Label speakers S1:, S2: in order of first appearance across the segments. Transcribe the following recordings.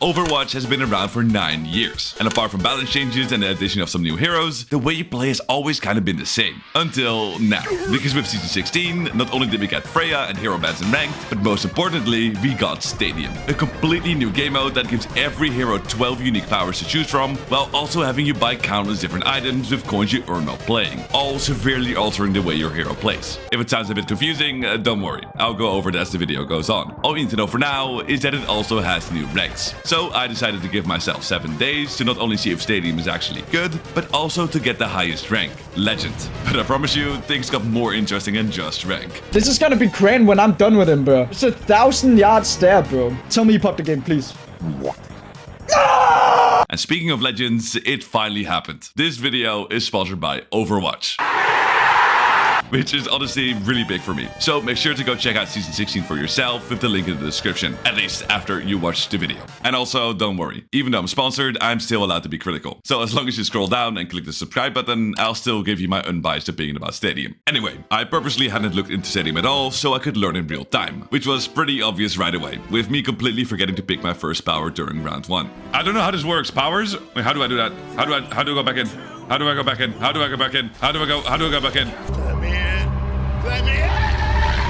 S1: Overwatch has been around for 9 years, and apart from balance changes and the addition of some new heroes, the way you play has always kind of been the same. Until now. Because with Season 16, not only did we get Freya and hero bans in ranked, but most importantly, we got Stadium. A completely new game mode that gives every hero 12 unique powers to choose from, while also having you buy countless different items with coins you earn while playing, all severely altering the way your hero plays. If it sounds a bit confusing, don't worry, I'll go over it as the video goes on. All you need to know for now is that it also has new ranks. So I decided to give myself 7 days to not only see if Stadium is actually good, but also to get the highest rank, Legend. But I promise you, things got more interesting than just rank.
S2: This is gonna be grand when I'm done with him, bro. It's a 1,000-yard stare, bro. Tell me you popped the game, please.
S1: And speaking of legends, it finally happened. This video is sponsored by Overwatch, which is honestly really big for me. So make sure to go check out Season 16 for yourself with the link in the description, at least after you watch the video. And also, don't worry, even though I'm sponsored, I'm still allowed to be critical. So as long as you scroll down and click the subscribe button, I'll still give you my unbiased opinion about Stadium. Anyway, I purposely hadn't looked into Stadium at all so I could learn in real time, which was pretty obvious right away, with me completely forgetting to pick my first power during round 1. I don't know how this works. Powers? Wait, how do I do that? How do I go back in? How do I go back in? How do I go back in? How do I go back in?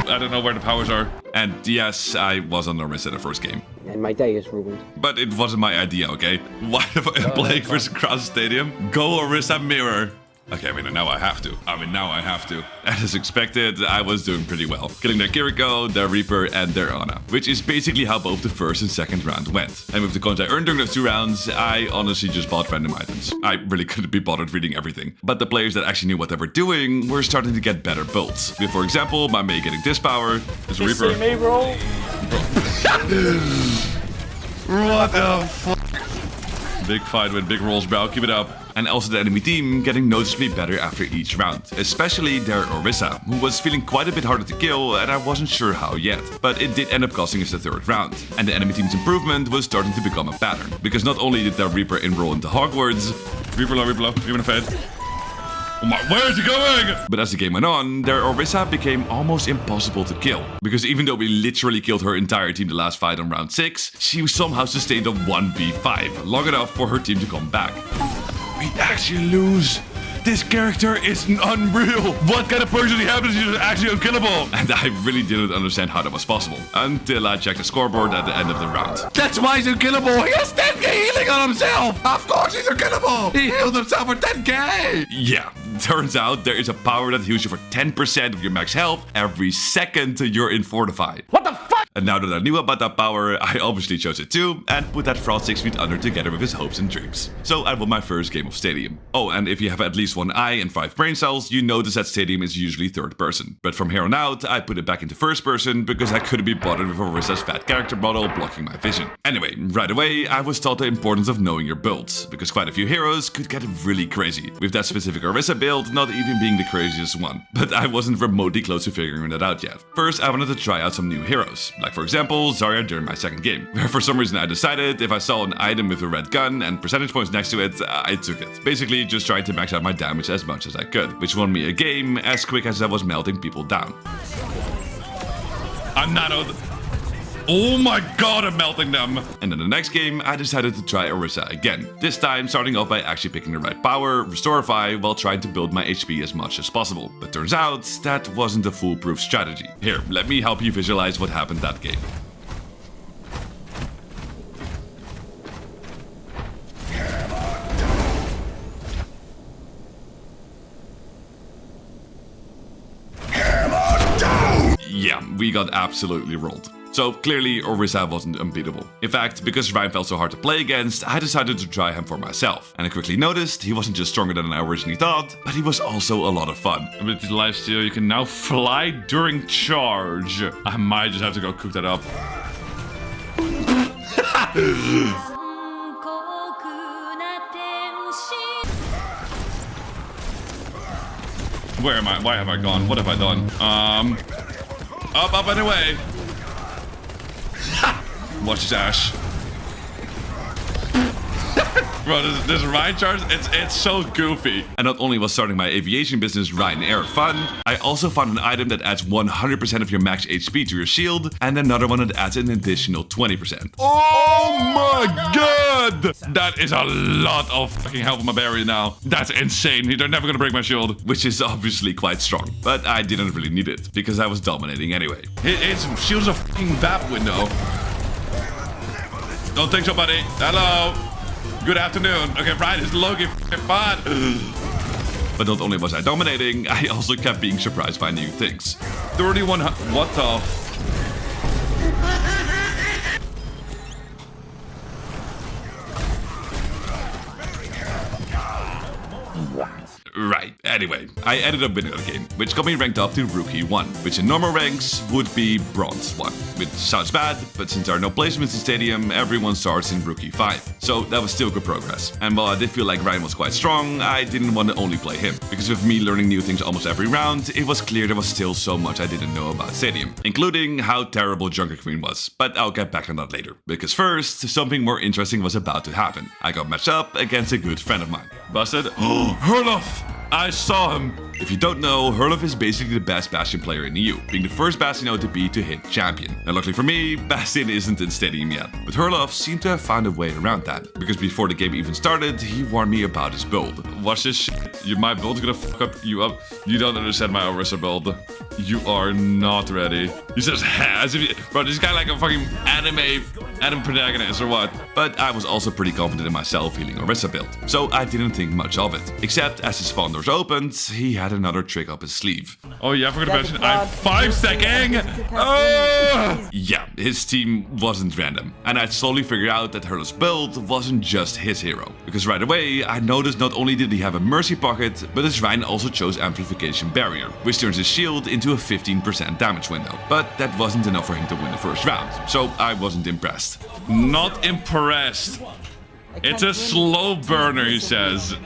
S1: I don't know where the powers are. And yes, I was on Orisa the first game.
S3: And my day is ruined.
S1: But it wasn't my idea, okay? Why am I playing versus Cross Stadium? Go Orisa mirror. Okay, now I have to. And as expected, I was doing pretty well. Killing their Kiriko, their Reaper, and their Ana. Which is basically how both the first and second round went. And with the coins I earned during those 2 rounds, I honestly just bought random items. I really couldn't be bothered reading everything. But the players that actually knew what they were doing were starting to get better builds. With, for example, my Mei getting this power. This Reaper.
S2: See me, bro?
S1: What the fuck? Big fight with big rolls, bro. Keep it up. And also the enemy team getting noticeably better after each round. Especially their Orisa, who was feeling quite a bit harder to kill and I wasn't sure how yet. But it did end up costing us the 3rd round. And the enemy team's improvement was starting to become a pattern. Because not only did their Reaper enroll into Hogwarts... Reaper low, even a fed. Oh my, where is he going? But as the game went on, their Orisa became almost impossible to kill. Because even though we literally killed her entire team the last fight on round 6, she somehow sustained a 1v5, long enough for her team to come back. We actually lose. This character is unreal. What kind of person do you have that is actually unkillable? And I really didn't understand how that was possible. Until I checked the scoreboard at the end of the round. That's why he's unkillable. He has 10k healing on himself. Of course he's unkillable. He healed himself for 10k. Yeah, turns out there is a power that heals you for 10% of your max health every second you're in Fortify. What the fuck? And now that I knew about that power, I obviously chose it too, and put that Frost 6 feet under together with his hopes and dreams. So I won my first game of Stadium. Oh, and if you have at least 1 eye and 5 brain cells, you notice that Stadium is usually 3rd person. But from here on out, I put it back into 1st person because I couldn't be bothered with Orisa's fat character model blocking my vision. Anyway, right away, I was taught the importance of knowing your builds, because quite a few heroes could get really crazy, with that specific Orisa build not even being the craziest one. But I wasn't remotely close to figuring that out yet. First, I wanted to try out some new heroes, like for example, Zarya during my 2nd game, where for some reason I decided if I saw an item with a red gun and percentage points next to it, I took it. Basically just trying to max out my damage as much as I could, which won me a game as quick as I was melting people down. I'm not... Oh my god, I'm melting them! And in the next game, I decided to try Orisa again. This time starting off by actually picking the right power, Restorify, while trying to build my HP as much as possible. But turns out, that wasn't a foolproof strategy. Here, let me help you visualize what happened that game. Yeah, we got absolutely rolled. So clearly Orisa wasn't unbeatable. In fact, because Ryan felt so hard to play against, I decided to try him for myself. And I quickly noticed he wasn't just stronger than I originally thought, but he was also a lot of fun. Ability to lifesteal, you can now fly during charge. I might just have to go cook that up. Where am I? Why have I gone? What have I done? Up and away. Watch his ash. Bro, this Ryan charge, it's so goofy. And not only was starting my aviation business Ryan Air fun, I also found an item that adds 100% of your max HP to your shield, and another one that adds an additional 20%. Oh my god! That is a lot of fucking help on my barrier now. That's insane. They're never gonna break my shield, which is obviously quite strong. But I didn't really need it, because I was dominating anyway. His shield's a fucking BAP window. Don't think so, buddy. Hello. Good afternoon. Okay, Ryan is Loki fun. But not only was I dominating, I also kept being surprised by new things. 31... What the... Right, anyway, I ended up winning the game, which got me ranked up to Rookie 1, which in normal ranks would be Bronze 1, which sounds bad, but since there are no placements in Stadium, everyone starts in Rookie 5, so that was still good progress. And while I did feel like Ryan was quite strong, I didn't want to only play him, because with me learning new things almost every round, it was clear there was still so much I didn't know about Stadium, including how terrible Junker Queen was, but I'll get back on that later, because first, something more interesting was about to happen. I got matched up against a good friend of mine. Busted. Oh, Hurof! I saw him! If you don't know, Hurof is basically the best Bastion player in EU, being the first Bastion OTP to hit Champion. Now luckily for me, Bastion isn't in Stadium yet, but Hurof seemed to have found a way around that, because before the game even started, he warned me about his build. Watch this shit. My build's gonna fuck up you up. You don't understand my Orisa build. You are not ready. He says, as if bro, this guy like a fucking anime protagonist or what? But I was also pretty confident in my self-healing Orisa build, so I didn't think much of it. Except as the spawn doors opened, he had another trick up his sleeve. Oh yeah, I forgot to mention, I'm 5-stacking! Yeah, his team wasn't random. And I slowly figured out that Hurl's build wasn't just his hero. Because right away, I noticed not only did he have a mercy pocket, but his Rhine also chose amplification barrier, which turns his shield into a 15% damage window. But that wasn't enough for him to win the first round, so I wasn't impressed. Not impressed. It's a slow burner, he says.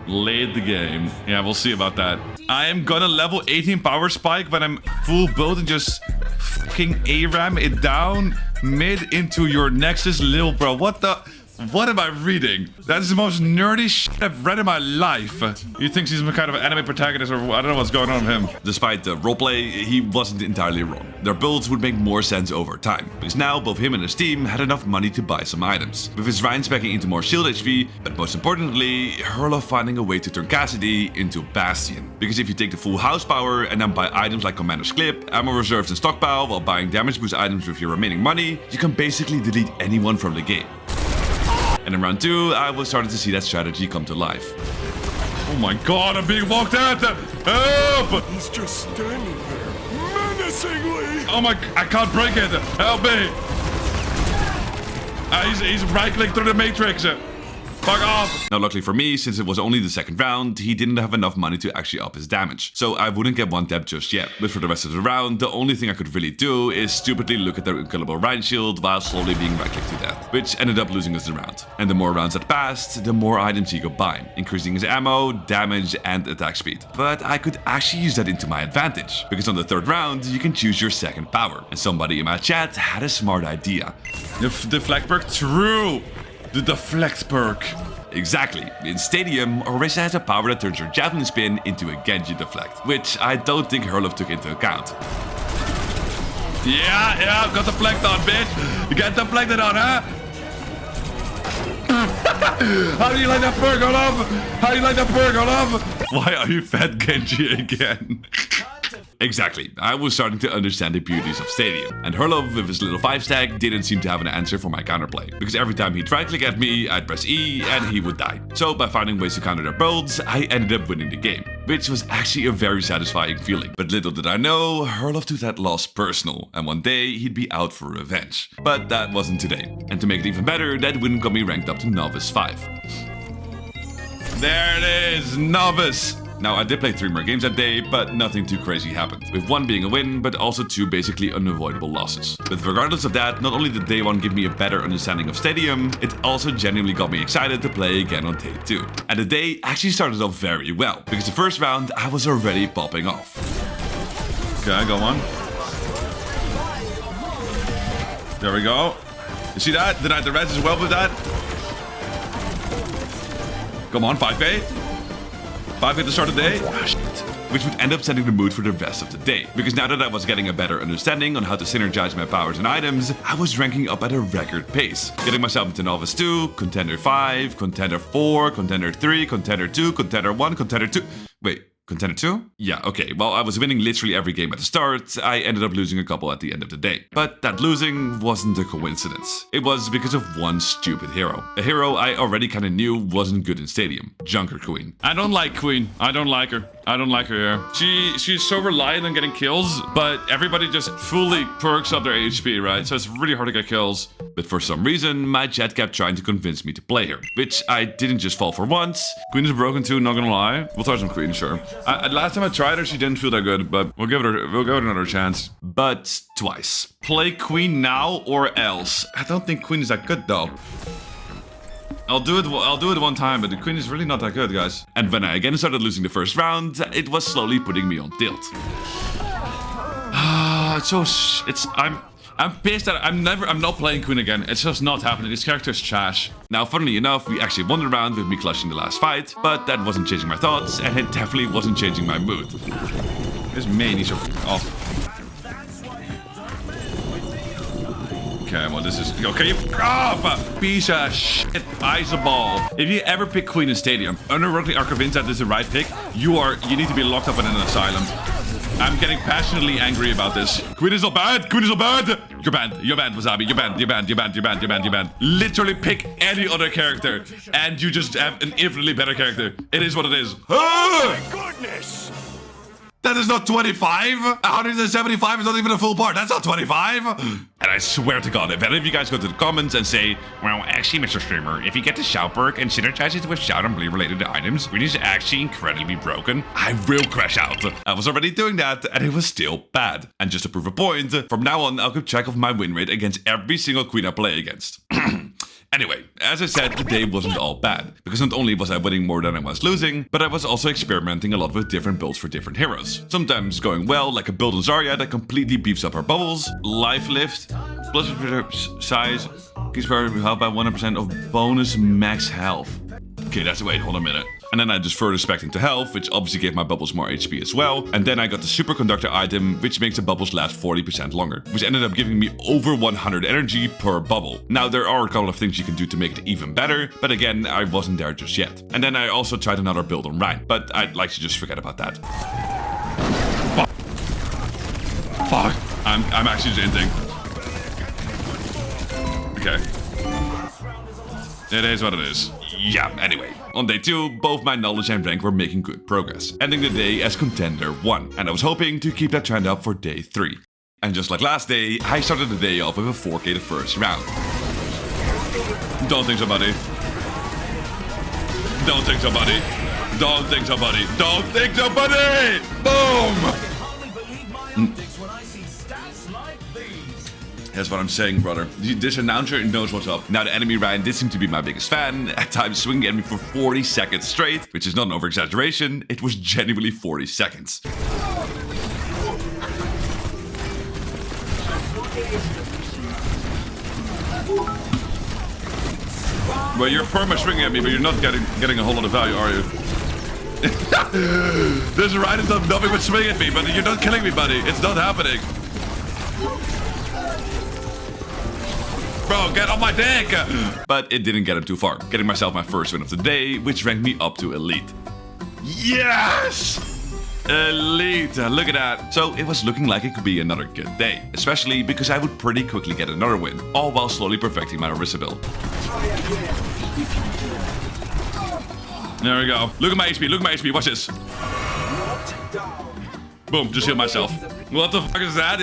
S1: Late the game. Yeah, we'll see about that. I am gonna level 18 power spike when I'm full build and just fucking ARAM it down mid into your Nexus, lil bro. What am I reading? That is the most nerdy shit I've read in my life. He thinks he's some kind of anime protagonist or I don't know what's going on with him. Despite the roleplay, he wasn't entirely wrong. Their builds would make more sense over time, because now both him and his team had enough money to buy some items. With his Rhine specking into more shield HP, but most importantly, Hurof finding a way to turn Cassidy into Bastion. Because if you take the full house power and then buy items like Commander's Clip, ammo reserves and stockpile while buying damage boost items with your remaining money, you can basically delete anyone from the game. And in round 2, I was starting to see that strategy come to life. Oh my god, I'm being walked at! Help!
S3: He's just standing there, menacingly!
S1: Oh my, I can't break it! Help me! He's right-click through the matrix! Fuck off! Now luckily for me, since it was only the second round, he didn't have enough money to actually up his damage. So I wouldn't get one tap just yet. But for the rest of the round, the only thing I could really do is stupidly look at their unkillable Rhine shield while slowly being right-clicked to death, which ended up losing us the round. And the more rounds that passed, the more items he could buy, increasing his ammo, damage, and attack speed. But I could actually use that into my advantage, because on the third round, you can choose your second power. And somebody in my chat had a smart idea. The deflect perk? True! The deflect perk. Exactly. In Stadium, Orisa has a power that turns your javelin spin into a Genji deflect, which I don't think Hurof took into account. Yeah, got deflect on, bitch. You got deflected on, huh? How do you like that perk, Hurof? How do you like that perk, Hurof? Why are you fat Genji again? Exactly, I was starting to understand the beauties of Stadium, and Hurof with his little 5-stack didn't seem to have an answer for my counterplay, because every time he'd right-click at me, I'd press E and he would die. So by finding ways to counter their builds, I ended up winning the game, which was actually a very satisfying feeling. But little did I know, Hurof took that loss personal, and one day he'd be out for revenge. But that wasn't today, and to make it even better, that win got me ranked up to Novice 5. There it is, Novice! Now, I did play 3 more games that day, but nothing too crazy happened, with 1 being a win, but also 2 basically unavoidable losses. But regardless of that, not only did day 1 give me a better understanding of Stadium, it also genuinely got me excited to play again on day 2. And the day actually started off very well, because the first round I was already popping off. Okay, go on. There we go. You see that? Denied the reds as well with that. Come on, 5k. 5k to start the day. Ah, shit. Which would end up setting the mood for the rest of the day. Because now that I was getting a better understanding on how to synergize my powers and items, I was ranking up at a record pace. Getting myself into Novice 2, Contender 5, Contender 4, Contender 3, Contender 2, Contender 1, Contender 2... Wait. Contender 2? Yeah, okay. Well, I was winning literally every game at the start. I ended up losing a couple at the end of the day. But that losing wasn't a coincidence. It was because of one stupid hero. A hero I already kind of knew wasn't good in Stadium. Junker Queen. I don't like Queen. I don't like her. I don't like her here. She's so reliant on getting kills, but everybody just fully perks up their HP, right? So it's really hard to get kills. But for some reason, my chat kept trying to convince me to play her, which I didn't just fall for once. Queen is broken too, not gonna lie. We'll try some Queen, sure. Last time I tried her, she didn't feel that good, but we'll give it another chance. But twice. Play Queen now or else. I don't think Queen is that good though. I'll do it one time, but the Queen is really not that good, guys. And when I again started losing the first round, it was slowly putting me on tilt. I'm pissed that I'm not playing Queen again. It's just not happening. This character is trash. Now, funnily enough, we actually won the round with me clutching the last fight, but that wasn't changing my thoughts, and it definitely wasn't changing my mood. This main is so off. Okay, well, this is... Okay, you off! Piece of shit, ball. If you ever pick Queen in Stadium, unironically are convinced that this is the right pick, you need to be locked up in an asylum. I'm getting passionately angry about this. Queen is not bad. Queen is not bad. You're banned. You're banned, Wasabi. You're banned. You're banned. You're banned. You're banned. You're banned. You're banned. Literally pick any other character, and you just have an infinitely better character. It is what it is.
S3: Goodness!
S1: That is not 25. 175 is not even a full part. That's not 25. And I swear to God, if any of you guys go to the comments and say, well, actually, Mr. Streamer, if you get the shout perk and synergize it with shout and bleed related items, Queen is actually incredibly broken, I will crash out. I was already doing that, and it was still bad. And just to prove a point, from now on, I'll keep track of my win rate against every single Queen I play against. Anyway, as I said, the day wasn't all bad, because not only was I winning more than I was losing, but I was also experimenting a lot with different builds for different heroes. Sometimes going well, like a build on Zarya that completely beefs up her bubbles, life lift, plus size, gives her health by 100% of bonus max health. Okay, wait, hold on a minute. And then I just further spec'd into health, which obviously gave my bubbles more HP as well. And then I got the superconductor item, which makes the bubbles last 40% longer, which ended up giving me over 100 energy per bubble. Now, there are a couple of things you can do to make it even better, but again, I wasn't there just yet. And then I also tried another build on Reinhardt, but I'd like to just forget about that. Fuck. Fuck. I'm actually just inting. Okay. It is what it is. Yeah, anyway. On day 2, both my knowledge and rank were making good progress, ending the day as Contender 1, and I was hoping to keep that trend up for day 3. And just like last day, I started the day off with a 4k the first round. Don't think so, buddy. Don't think so, buddy. Don't think so, buddy. Don't think so, buddy! Boom! That's what I'm saying, brother. This announcer knows what's up. Now, the enemy Ryan did seem to be my biggest fan, at times swinging at me for 40 seconds straight, which is not an over-exaggeration. It was genuinely 40 seconds. Well, you're perma swinging at me, but you're not getting a whole lot of value, are you? This Ryan is not nothing but swinging at me, but you're not killing me, buddy. It's not happening. Bro, get on my dick! But it didn't get him too far, getting myself my first win of the day, which ranked me up to Elite. Yes! Elite, look at that. So it was looking like it could be another good day, especially because I would pretty quickly get another win, all while slowly perfecting my Orisa build. There we go. Look at my HP, look at my HP, watch this. Boom, just heal myself. What the fuck is that?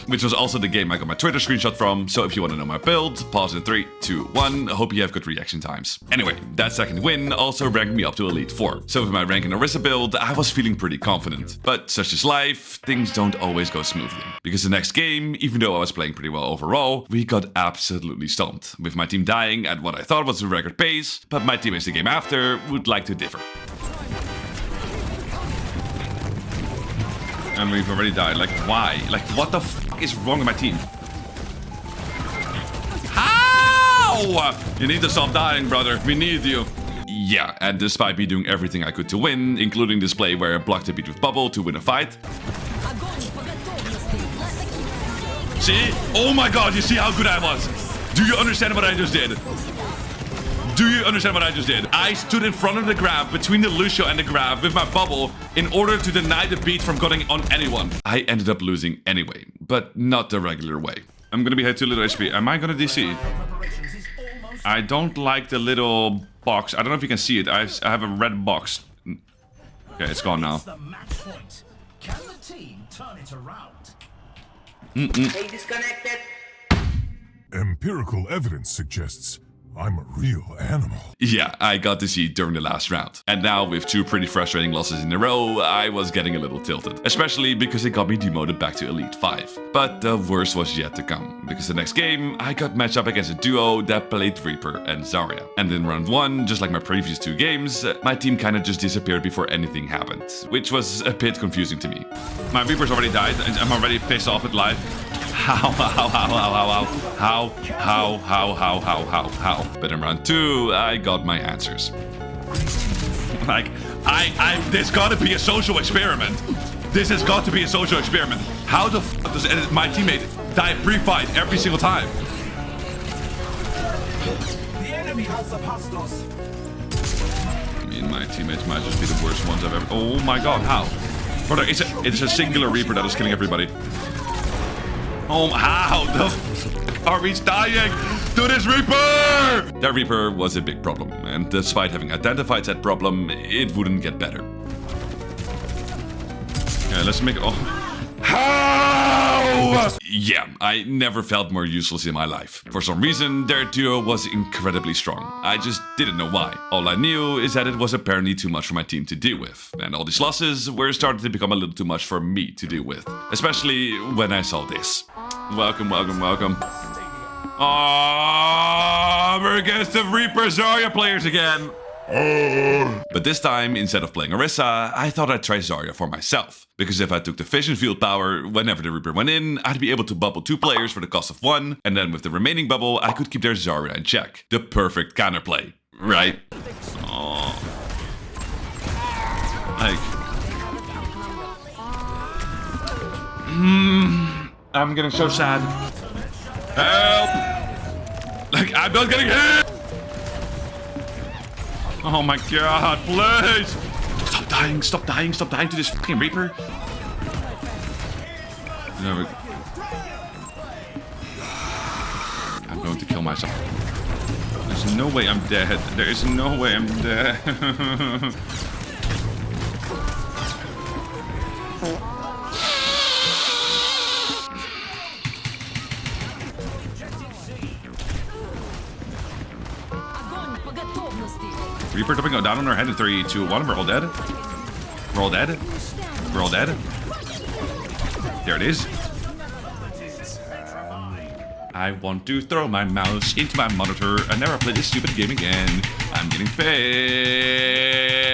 S1: Which was also the game I got my Twitter screenshot from, so if you want to know my build, pause in 3, 2, 1. I hope you have good reaction times. Anyway, that second win also ranked me up to Elite 4. So with my rank in Orisa build, I was feeling pretty confident. But such is life, things don't always go smoothly. Because the next game, even though I was playing pretty well overall, we got absolutely stomped, with my team dying at what I thought was a record pace, but my teammates the game after would like to differ. And we've already died. Like, why? Like, what the fuck is wrong with my team? How? You need to stop dying, brother. We need you. Yeah, and despite me doing everything I could to win, including this play where I blocked a beat with bubble to win a fight. See? Oh my god, you see how good I was? Do you understand what I just did? Do you understand what I just did? I stood in front of the grab, between the Lucio and the grab, with my bubble, in order to deny the beat from going on anyone. I ended up losing anyway, but not the regular way. I'm gonna be hit 2 little HP. Am I gonna DC? I don't like the little box. I don't know if you can see it. I have a red box. Okay, it's gone now.
S4: Can the team turn it around?
S5: They disconnected.
S3: Empirical evidence suggests I'm a real animal.
S1: Yeah, I got to see it during the last round. And now, with 2 pretty frustrating losses in a row, I was getting a little tilted. Especially because it got me demoted back to Elite 5. But the worst was yet to come. Because the next game, I got matched up against a duo that played Reaper and Zarya. And in round 1, just like my previous 2 games, my team kinda just disappeared before anything happened. Which was a bit confusing to me. My Reaper's already died, and I'm already pissed off with life. How? But in round 2, I got my answers. Like, there's gotta be a social experiment. This has got to be a social experiment. How the f does my teammate die pre-fight every single time?
S4: The enemy has surpassed us.
S1: Me and my teammates might just be the worst ones I've ever. Oh my god, how? Brother, it's a singular Reaper that is killing everybody. Oh, how the are we dying to this Reaper? That Reaper was a big problem, and despite having identified that problem, it wouldn't get better. Yeah, let's make how? Yeah, I never felt more useless in my life. For some reason, their duo was incredibly strong. I just didn't know why. All I knew is that it was apparently too much for my team to deal with. And all these losses were starting to become a little too much for me to deal with. Especially when I saw this. Welcome, welcome, welcome. Oh, we're against the Reaper Zarya players again. But this time, instead of playing Orisa, I thought I'd try Zarya for myself. Because if I took the vision field power, whenever the Reaper went in, I'd be able to bubble 2 players for the cost of 1, and then with the remaining bubble, I could keep their Zarya in check. The perfect counterplay, right? Oh. Like... I'm getting so sad. Help! Like, I'm not getting hit! Oh my god, please! Stop dying, stop dying, stop dying to this fucking Reaper. No, I'm going to kill myself. There's no way I'm dead. There is no way I'm dead. Reaper jumping down on our head in 3, 2, 1. We're all dead. We're all dead. We're all dead. There it is. I want to throw my mouse into my monitor and never play this stupid game again. I'm getting paid.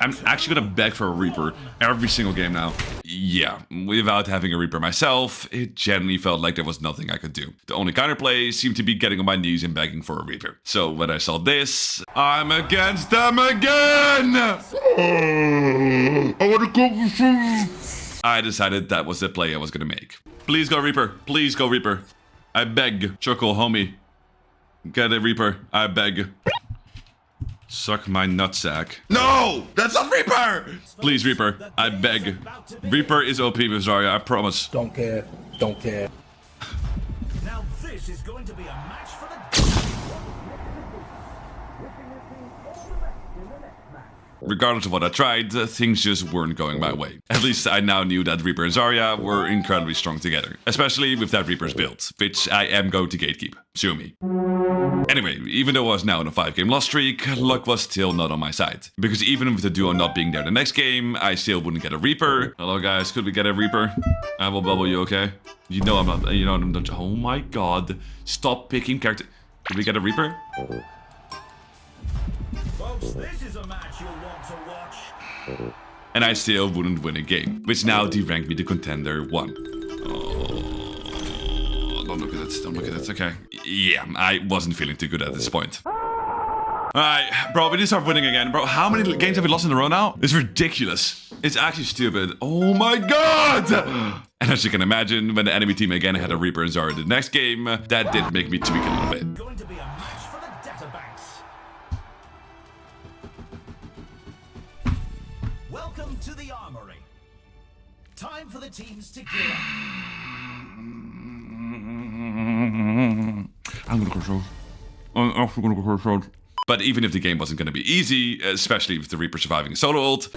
S1: I'm actually gonna beg for a Reaper every single game now. Yeah, without having a Reaper myself, it genuinely felt like there was nothing I could do. The only counterplay seemed to be getting on my knees and begging for a Reaper. So when I saw this, I'm against them again! I wanna go for some. I decided that was the play I was gonna make. Please go Reaper, please go Reaper. I beg, Chuckle homie. Get a Reaper, I beg. Suck my nutsack. No! That's not Reaper! Please, Reaper. I beg. Reaper is OP with Zarya, I promise.
S5: Don't care. Don't care.
S4: Now this is going to be a match for the...
S1: Regardless of what I tried, things just weren't going my way. At least I now knew that Reaper and Zarya were incredibly strong together. Especially with that Reaper's build, which I am going to gatekeep. Sue me. Anyway, even though I was now on a 5-game loss streak, luck was still not on my side. Because even with the duo not being there the next game, I still wouldn't get a Reaper. Hello guys, could we get a Reaper? I will bubble you, okay? You know I'm not, you know I'm not, oh my god. Stop picking character. Could we get a Reaper?
S4: Folks, this is a match you'll want to watch.
S1: And I still wouldn't win a game, which now deranked me to contender 1. Oh, don't look at it, don't look at it, okay. Yeah, I wasn't feeling too good at this point. Alright, bro, we need to start winning again. Bro, how many games have we lost in a row now? It's ridiculous. It's actually stupid. Oh my god! And as you can imagine, when the enemy team again had a Reaper and Zarya the next game, that did make me tweak a little bit.
S4: Going to be a match for the data banks. Welcome to the armory. Time for the teams to gear up.
S1: I'm gonna go short. I'm actually gonna go short. But even if the game wasn't gonna be easy, especially with the Reaper surviving a solo ult,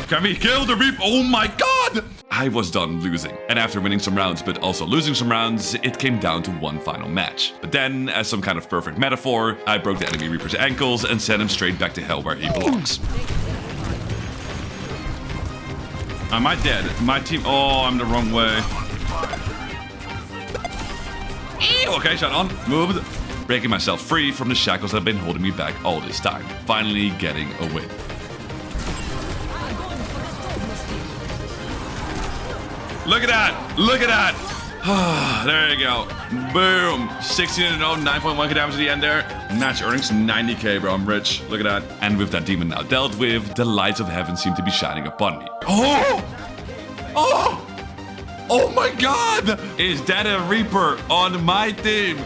S1: can we kill the Reaper? Oh my god! I was done losing. And after winning some rounds, but also losing some rounds, it came down to one final match. But then, as some kind of perfect metaphor, I broke the enemy Reaper's ankles and sent him straight back to hell where he belongs. Am I dead? My team... Oh, I'm the wrong way. Ew, okay, shot on. Moved. Breaking myself free from the shackles that have been holding me back all this time. Finally getting a win. Look at that! Look at that! There you go. Boom! 16-0, 9.1k damage at the end there. Match earnings 90k, bro. I'm rich. Look at that. And with that demon now dealt with, the lights of heaven seem to be shining upon me. Oh! Oh! Oh my god! Is that a Reaper on my team?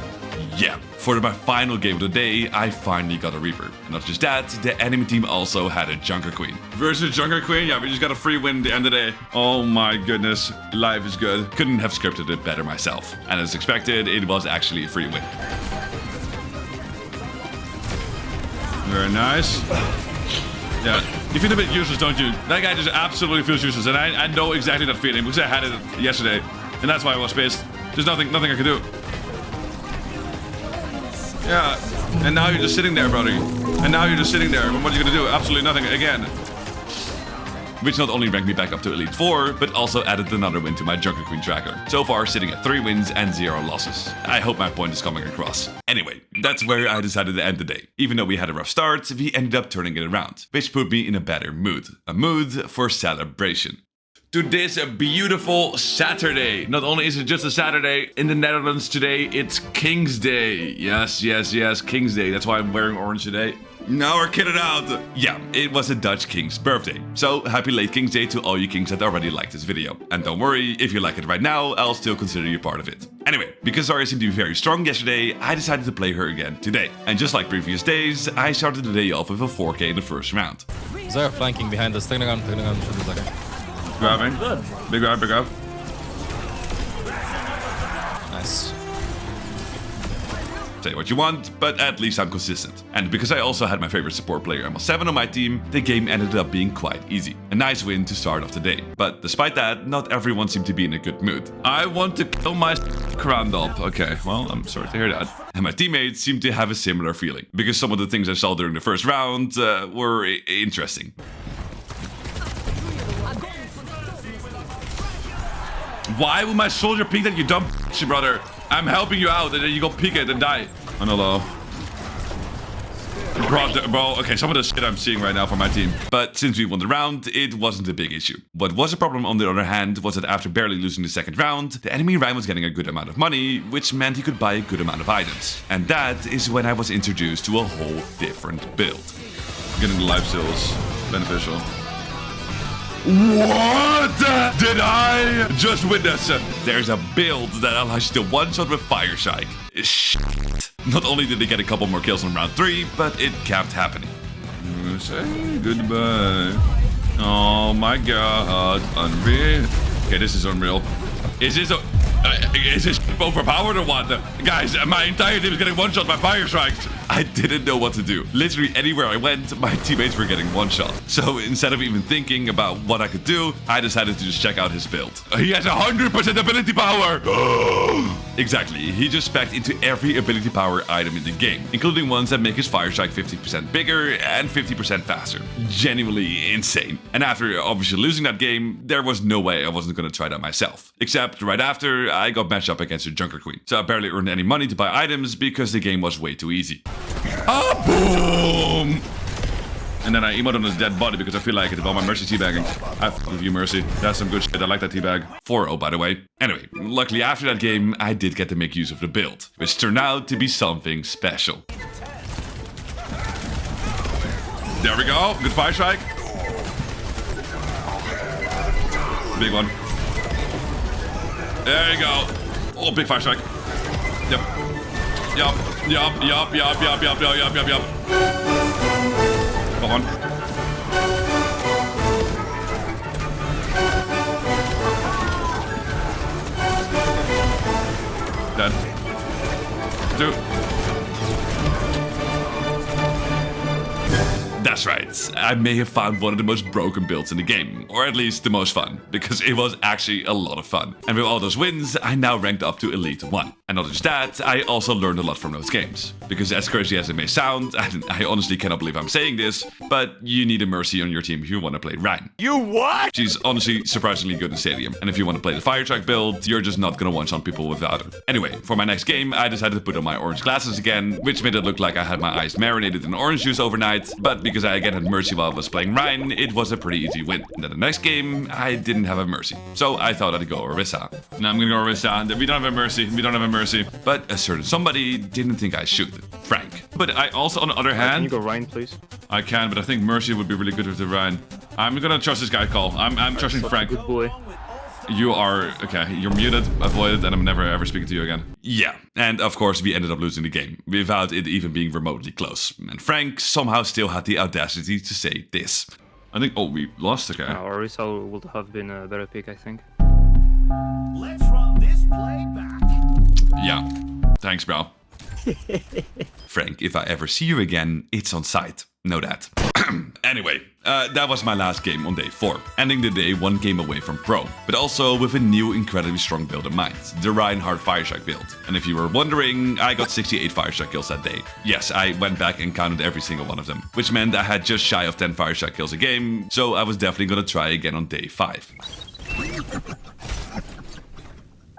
S1: Yeah. For my final game of the day, I finally got a Reaper. And not just that, the enemy team also had a Junker Queen. Versus Junker Queen, yeah, we just got a free win at the end of the day. Oh my goodness, life is good. Couldn't have scripted it better myself. And as expected, it was actually a free win. Very nice. Yeah, you feel a bit useless, don't you? That guy just absolutely feels useless, and I know exactly that feeling because I had it yesterday, and that's why I was pissed. There's nothing I can do. Yeah, and now you're just sitting there, brother. And now you're just sitting there. What are you gonna do? Absolutely nothing again. Which not only ranked me back up to Elite 4, but also added another win to my Junker Queen tracker. So far, sitting at 3 wins and 0 losses. I hope my point is coming across. Anyway, that's where I decided to end the day. Even though we had a rough start, we ended up turning it around, which put me in a better mood. A mood for celebration. To this beautiful Saturday. Not only is it just a Saturday, in the Netherlands today, it's King's Day. Yes, yes, yes, King's Day. That's why I'm wearing orange today. Now we're kidding out. Yeah, it was a Dutch king's birthday. So happy late King's Day to all you kings that already liked this video. And don't worry, if you like it right now, I'll still consider you part of it. Anyway, because Zarya seemed to be very strong yesterday, I decided to play her again today. And just like previous days, I started the day off with a 4k in the first round.
S6: Zarya flanking behind us. Taking a gun, shoot this guy.
S1: Grabbing. Big grab, big grab.
S6: Nice.
S1: Say what you want, but at least I'm consistent. And because I also had my favorite support player ML7 on my team, the game ended up being quite easy. A nice win to start off the day. But despite that, not everyone seemed to be in a good mood. I want to kill my Crandop. Okay, well, I'm sorry to hear that. And my teammates seemed to have a similar feeling. Because some of the things I saw during the first round were interesting. Why would my soldier peek that, you dumb bitch, brother? I'm helping you out and then you go peek it and die. On the low. Bro, okay, some of the shit I'm seeing right now for my team. But since we won the round, it wasn't a big issue. What was a problem on the other hand was that after barely losing the second round, the enemy Ryan was getting a good amount of money, which meant he could buy a good amount of items. And that is when I was introduced to a whole different build. Getting the life steals beneficial. What did I just witness? There's a build that allows you to one-shot with Fire Strike. Shit. Not only did they get a couple more kills in round 3, but it kept happening. Say goodbye. Oh my god, unreal. Okay, this is unreal. Is this overpowered or what? Guys, my entire team is getting one-shot by Fire Strikes. I didn't know what to do. Literally anywhere I went, my teammates were getting one-shot. So instead of even thinking about what I could do, I decided to just check out his build. He has 100% ability power! Exactly, he just specced into every ability power item in the game, including ones that make his Fire Strike 50% bigger and 50% faster. Genuinely insane. And after obviously losing that game, there was no way I wasn't gonna try that myself. Except right after, I got matched up against a Junker Queen. So I barely earned any money to buy items because the game was way too easy. Ah, boom! And then I emote on his dead body because I feel like it while my Mercy teabagging. I f*** with you, Mercy. That's some good shit. I like that teabag. 4-0, by the way. Anyway, luckily after that game, I did get to make use of the build, which turned out to be something special. There we go. Good fire strike. Big one. There you go. Oh, big fire strike. Yep. Yup. Go on. Dead. 2. That's right, I may have found one of the most broken builds in the game, or at least the most fun, because it was actually a lot of fun. And with all those wins, I now ranked up to Elite 1. And not just that, I also learned a lot from those games. Because as crazy as it may sound, and I honestly cannot believe I'm saying this, but you need a Mercy on your team if you want to play Rein.
S3: You what?
S1: She's honestly surprisingly good in Stadium, and if you want to play the fire track build, you're just not gonna one-shot people without her. Anyway, for my next game, I decided to put on my orange glasses again, which made it look like I had my eyes marinated in orange juice overnight, but because I again had Mercy while I was playing Rein, it was a pretty easy win. And then the next game, I didn't have a Mercy, so I thought I'd go Orisa. Now I'm gonna go Orisa. We don't have a Mercy, we don't have a Mercy. But a certain somebody didn't think I should. Frank. But I also, on the other hand...
S7: Can you go Rein, please?
S1: I can, but I think Mercy would be really good with the Rein. I'm gonna trust this guy, Cole. I'm trusting Frank.
S7: Good boy.
S1: You are... Okay, you're muted, avoided, and I'm never ever speaking to you again. Yeah, and of course we ended up losing the game, without it even being remotely close. And Frank somehow still had the audacity to say this. I think... Oh, we lost, okay.
S7: Orisa would have been a better pick, I think.
S4: Let's run this play back.
S1: Yeah, thanks, bro. Frank, if I ever see you again, it's on site. Know that. Anyway, that was my last game on day 4, ending the day 1 game away from pro, but also with a new incredibly strong build in mind, the Reinhardt Firestrike build. And if you were wondering, I got 68 Firestrike kills that day. Yes, I went back and counted every single one of them, which meant I had just shy of 10 Firestrike kills a game, so I was definitely gonna try again on day 5.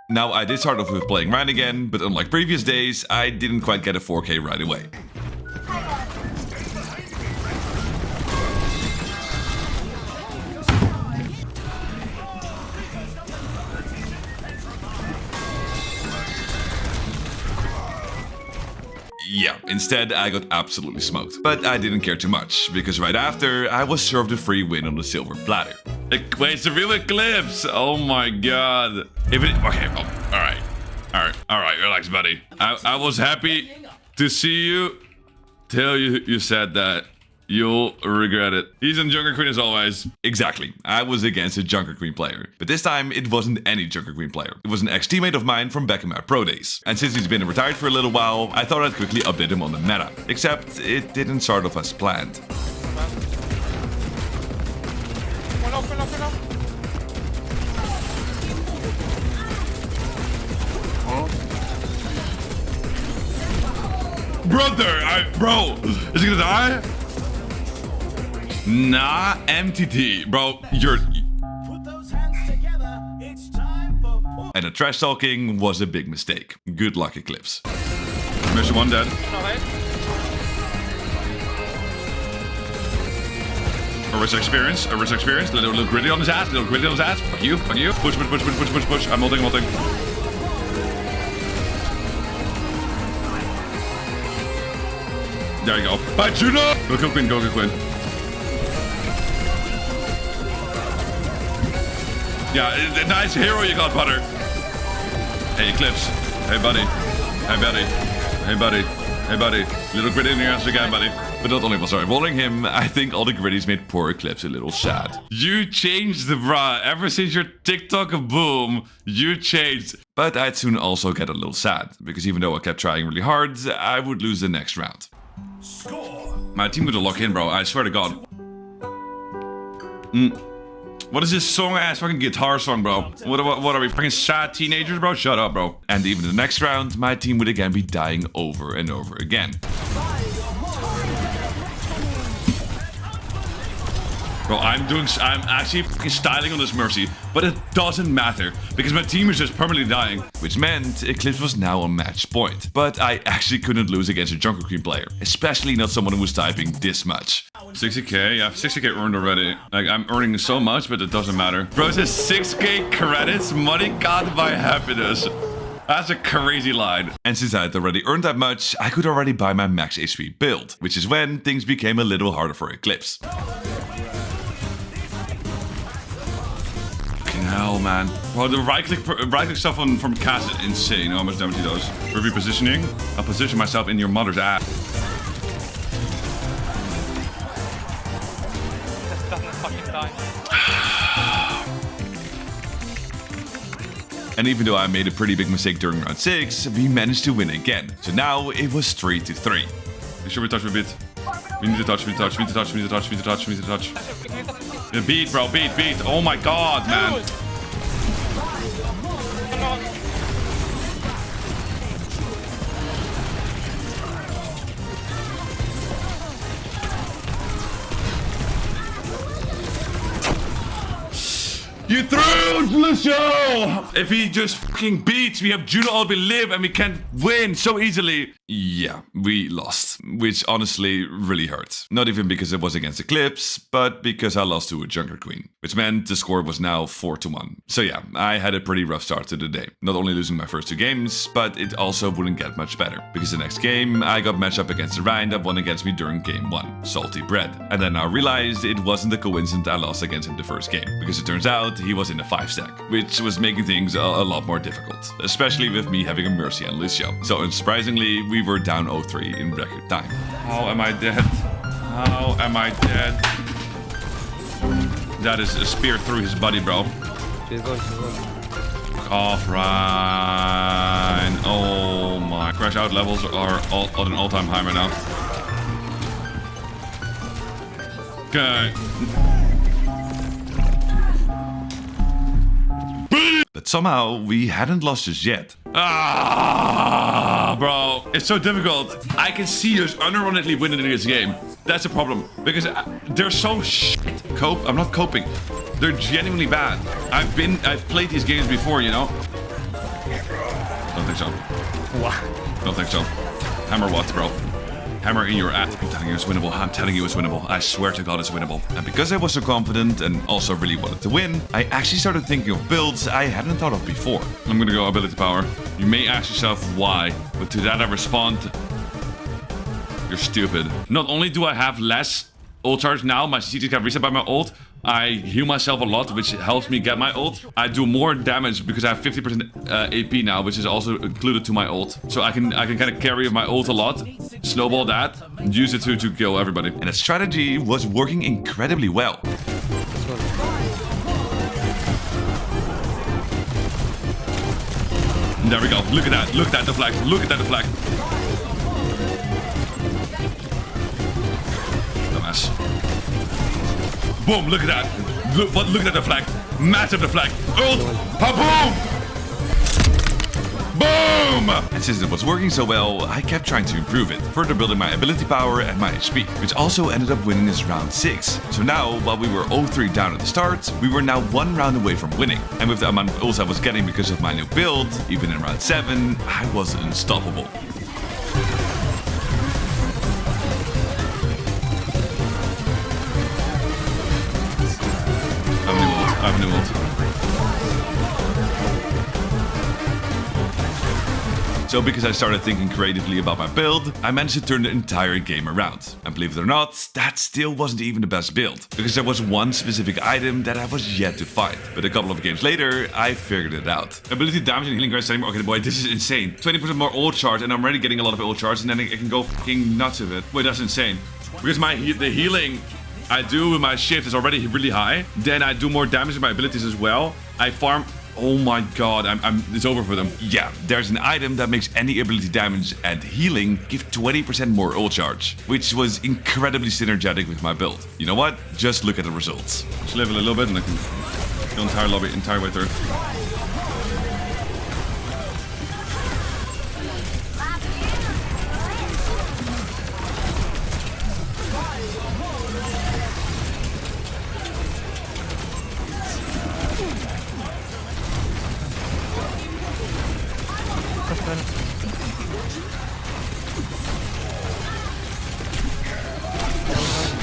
S1: Now, I did start off with playing Rein again, but unlike previous days, I didn't quite get a 4K right away. Yeah, instead I got absolutely smoked. But I didn't care too much, because right after, I was served a free win on the silver platter. Wait, it's a real eclipse! Oh my god. If it... Okay, well, alright, relax, buddy. I was happy to see you till you said that. You'll regret it. He's in Junker Queen as always. Exactly. I was against a Junker Queen player. But this time, it wasn't any Junker Queen player. It was an ex-teammate of mine from back in my pro days. And since he's been retired for a little while, I thought I'd quickly update him on the meta. Except, it didn't start off as planned. Brother, bro, is he gonna die? Nah, MTT, bro, you're...
S4: Put those hands together. It's time for...
S1: And the trash talking was a big mistake. Good luck, Eclipse. Mission 1 dead. Orisa experience, little gritty on his ass, Fuck you. Push. I'm ulting. There you go. Bye, Juno! Go kill Queen. Yeah, nice hero you got, Butter. Hey, Eclipse. Hey, buddy. Little gritty in your ass again, buddy. But not only was I rolling him, I think all the gritties made poor Eclipse a little sad. You changed the bruh. Ever since your TikTok boom, you changed. But I'd soon also get a little sad, because even though I kept trying really hard, I would lose the next round.
S4: Score.
S1: My team would lock in, bro. I swear to God. What is this song-ass fucking guitar song, bro? What are we, fucking sad teenagers, bro? Shut up, bro. And even the next round, my team would again be dying over and over again. Bro, I'm actually fucking styling on this Mercy, but it doesn't matter because my team is just permanently dying, which meant Eclipse was now on match point. But I actually couldn't lose against a Jungle Queen player, especially not someone who was typing this much. 60k, yeah, 60k earned already. Like, I'm earning so much, but it doesn't matter. Bro, it says 6k credits, money got my happiness. That's a crazy line. And since I had already earned that much, I could already buy my max HP build, which is when things became a little harder for Eclipse. Fucking hell, man. Well, the right click stuff from Cass is insane. How much damage he does. For repositioning, I'll position myself in your mother's ass. And even though I made a pretty big mistake during round 6, we managed to win again. So now it was 3-3. Make sure we touch a bit. We need to touch, we need to touch, we need to touch, we need to touch, we need to touch, we need to touch. Yeah, beat, bro, beat. Oh my god, man. You threw it, Lucio! If he just fucking beats, we have Juno ult, we live, and we can't win so easily. Yeah, we lost, which honestly really hurt. Not even because it was against Eclipse, but because I lost to a Jungle Queen, which meant the score was now 4-1. So yeah, I had a pretty rough start to the day. Not only losing my first 2 games, but it also wouldn't get much better. Because the next game, I got matched up against the Ryan that won against me during game 1, Salty Bread. And then I realized it wasn't a coincidence I lost against him the first game, because it turns out he was in a 5-stack, which was making things a lot more difficult, especially with me having a Mercy and Lucio. So unsurprisingly, we were down 0-3 in record time. How am I dead? How am I dead? That is a spear through his body, bro. Fuck off, Ryan. Oh my. Crash out levels are all at an all-time high right now. Okay. But somehow we hadn't lost just yet. Ah, bro, it's so difficult. I can see us unironically winning this game. That's a problem because they're so shit. I'm not coping. They're genuinely bad. I've played these games before, you know. Don't think so.
S6: What?
S1: Don't think so. Hammer what, bro? Hammer in your ass. I'm telling you it's winnable. I'm telling you it's winnable. I swear to God it's winnable. And because I was so confident and also really wanted to win, I actually started thinking of builds I hadn't thought of before. I'm gonna go ability power. You may ask yourself why, but to that I respond, you're stupid. Not only do I have less ult charge now, my CT got reset by my ult, I heal myself a lot, which helps me get my ult. I do more damage because I have 50% AP now, which is also included to my ult. So I can kind of carry my ult a lot, snowball that, and use it to kill everybody. And the strategy was working incredibly well. There we go. Look at that. Look at that deflect. Look at that deflect. Dumbass. Boom, look at that. Look at that deflect. Massive deflect. Ult. Boom. Boom! And since it was working so well, I kept trying to improve it, further building my ability power and my HP, which also ended up winning this round 6. So now, while we were 0-3 down at the start, we were now 1 round away from winning. And with the amount of ults I was getting because of my new build, even in round 7, I was unstoppable. I have a new ult. So because I started thinking creatively about my build, I managed to turn the entire game around. And believe it or not, that still wasn't even the best build. Because there was one specific item that I was yet to find. But a couple of games later, I figured it out. Ability damage and healing grass anymore. Okay, boy, this is insane. 20% more ult charge and I'm already getting a lot of ult charge and then I can go fucking nuts with it. Wait, that's insane. Because the healing I do with my shift is already really high. Then I do more damage with my abilities as well. I farm. Oh my god, it's over for them. Yeah, there's an item that makes any ability damage and healing give 20% more ult charge, which was incredibly synergetic with my build. You know what? Just look at the results. Just level a little bit and I can go entire way through.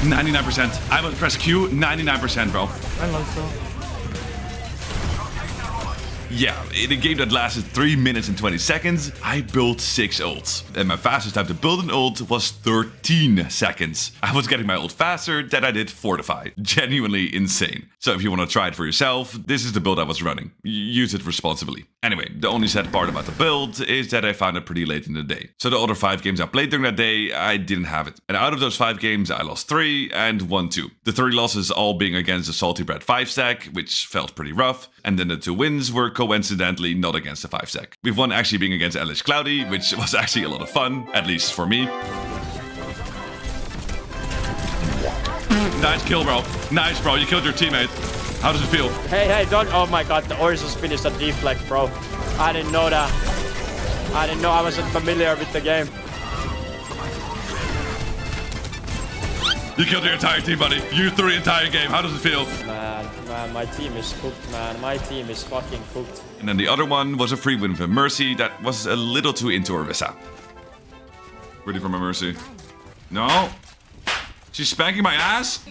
S1: 99%. I'm gonna press Q, 99%, bro. Yeah, in a game that lasted 3 minutes and 20 seconds, I built 6 ults. And my fastest time to build an ult was 13 seconds. I was getting my ult faster than I did Fortify. Genuinely insane. So if you want to try it for yourself, this is the build I was running. Use it responsibly. Anyway, the only sad part about the build is that I found it pretty late in the day. So the other 5 games I played during that day, I didn't have it. And out of those 5 games, I lost 3 and won 2. The 3 losses all being against the Salty Bread 5-stack, which felt pretty rough. And then the 2 wins were coincidentally not against the 5-stack. With one actually being against Elish Cloudy, which was actually a lot of fun, at least for me. Nice kill, bro. Nice, bro. You killed your teammate. How does it feel?
S8: Hey, don't. Oh my god, the Orisa's finished a deflect, bro. I didn't know that. I didn't know. I wasn't familiar with the game.
S1: You killed your entire team, buddy. You threw the entire game. How does it feel?
S8: Man, my team is cooked, man. My team is fucking cooked.
S1: And then the other one was a free win for Mercy that was a little too into Orisa. Ready for my Mercy? No. She's spanking my ass?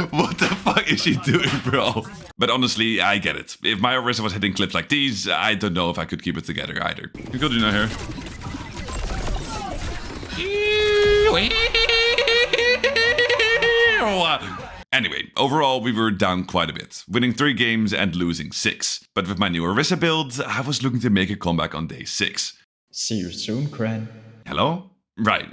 S1: What the fuck is she doing, bro? But honestly, I get it. If my Orisa was hitting clips like these, I don't know if I could keep it together either. You could do that here. Anyway, overall we were down quite a bit, winning 3 games and losing 6. But with my new Orisa build, I was looking to make a comeback on day 6.
S2: See you soon, Cran.
S1: Hello? Right,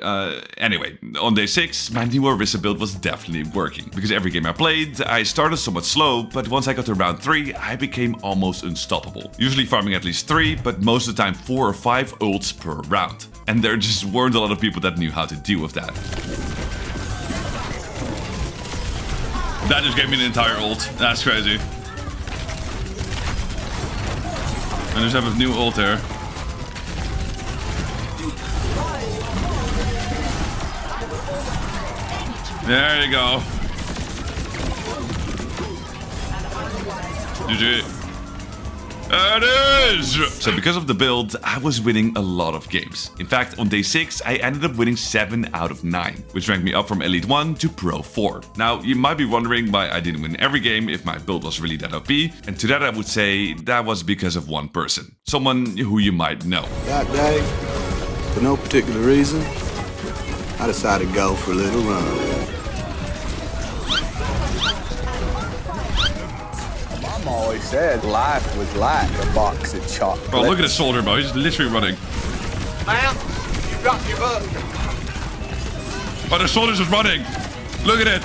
S1: anyway, on day 6, my new Orisa build was definitely working. Because every game I played, I started somewhat slow, but once I got to round 3, I became almost unstoppable. Usually farming at least 3, but most of the time 4 or 5 ults per round. And there just weren't a lot of people that knew how to deal with that. That just gave me an entire ult. That's crazy. I just have a new ult there. There you go. GG. There it is! So because of the build, I was winning a lot of games. In fact, on day 6, I ended up winning 7 out of 9, which ranked me up from Elite 1 to Pro 4. Now, you might be wondering why I didn't win every game if my build was really that OP, and to that I would say that was because of one person. Someone who you might know.
S9: That day, for no particular reason, I decided to go for a little run.
S10: Always said life was like a box of chocolates.
S1: Bro, look at his shoulder, bro. He's literally running.
S10: Ma'am, you dropped your book.
S1: Oh, the shoulder's just running. Look at it.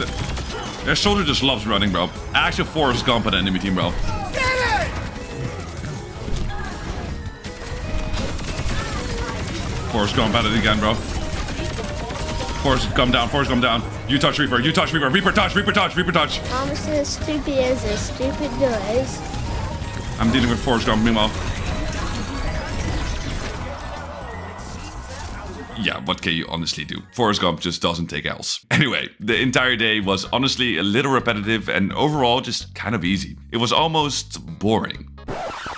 S1: Their shoulder just loves running, bro. Actual Forrest Gump on the enemy team, bro.
S10: Get it!
S1: Forrest Gump at it again, bro. Forrest Gump down. Forrest Gump down. You touch Reaper. You touch Reaper. Reaper touch. Reaper touch. Reaper touch.
S11: I'm so stupid as a stupid noise.
S1: I'm dealing with Forrest Gump meanwhile. Yeah, what can you honestly do? Forrest Gump just doesn't take L's. Anyway, the entire day was honestly a little repetitive and overall just kind of easy. It was almost boring.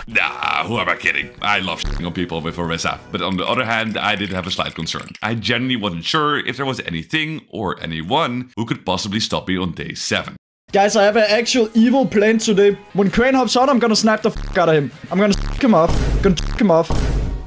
S1: Nah, who am I kidding? I love shitting on people with Orisa. But on the other hand, I did have a slight concern. I genuinely wasn't sure if there was anything or anyone who could possibly stop me on day 7.
S2: Guys, I have an actual evil plan today. When Crane hops on, I'm gonna snipe the fuck out of him. I'm gonna fuck him off.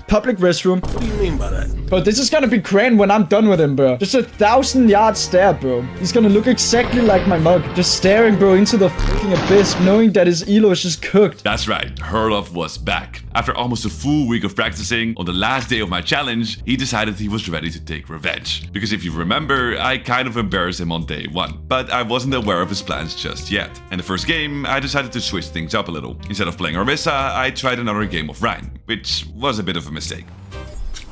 S2: Public restroom.
S9: What do you mean by that?
S2: Bro, this is gonna be Crane when I'm done with him, bro. Just 1,000-yard stare, bro. He's gonna look exactly like my mug. Just staring, bro, into the fucking abyss, knowing that his elo is just cooked.
S1: That's right, Hurof was back. After almost a full week of practicing, on the last day of my challenge, he decided he was ready to take revenge. Because if you remember, I kind of embarrassed him on day 1. But I wasn't aware of his plans just yet. In the first game, I decided to switch things up a little. Instead of playing Orisa, I tried another game of Rein, which was a bit of a mistake.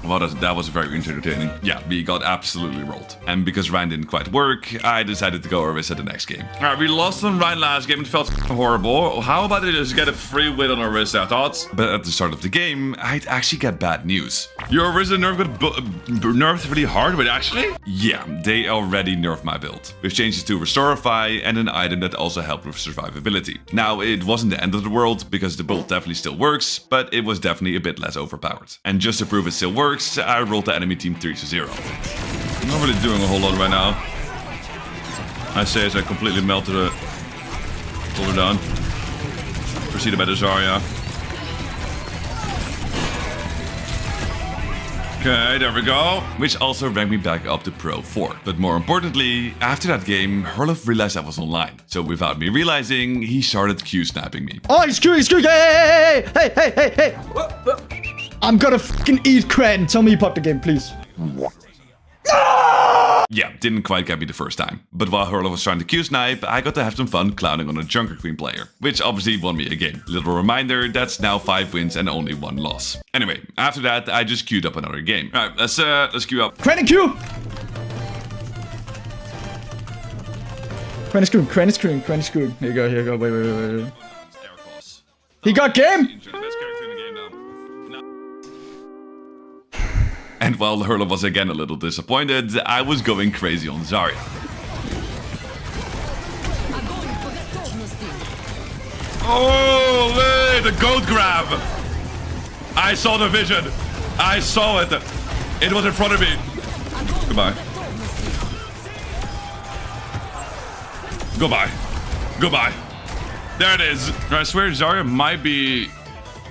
S1: Well, that was very entertaining. Yeah, we got absolutely rolled. And because Ryan didn't quite work, I decided to go Orisa the next game. Alright, we lost on Ryan last game. It felt horrible. How about I just get a free win on Orisa, I thought? But at the start of the game, I'd actually get bad news. Your Orisa nerf got nerfed really hard, but actually? Yeah, they already nerfed my build. We've changed it to Restorify and an item that also helped with survivability. Now, it wasn't the end of the world, because the build definitely still works, but it was definitely a bit less overpowered. And just to prove it still works, I rolled the enemy team 3-0. I'm not really doing a whole lot right now. I say as I completely melted it. Pull her down. Proceeded by the Zarya. Okay, there we go. Which also ranked me back up to Pro 4. But more importantly, after that game, Hurof realized I was online. So without me realizing, he started Q-sniping me.
S2: Oh, he's Q, hey! I'm gonna fucking eat Cran. Tell me you popped the game, please.
S1: Yeah, didn't quite get me the first time. But while Hurof was trying to Q-snipe, I got to have some fun clowning on a Junker Queen player, which obviously won me a game. Little reminder, that's now 5 wins and only 1 loss. Anyway, after that, I just queued up another game. Alright, let's queue up.
S2: Cran and Q! Cran is screwing. Here you go, wait. He got game!
S1: And while Hurof was again a little disappointed, I was going crazy on Zarya. Oh, the goat grab! I saw the vision. I saw it. It was in front of me. Goodbye. Goodbye. There it is. I swear Zarya might be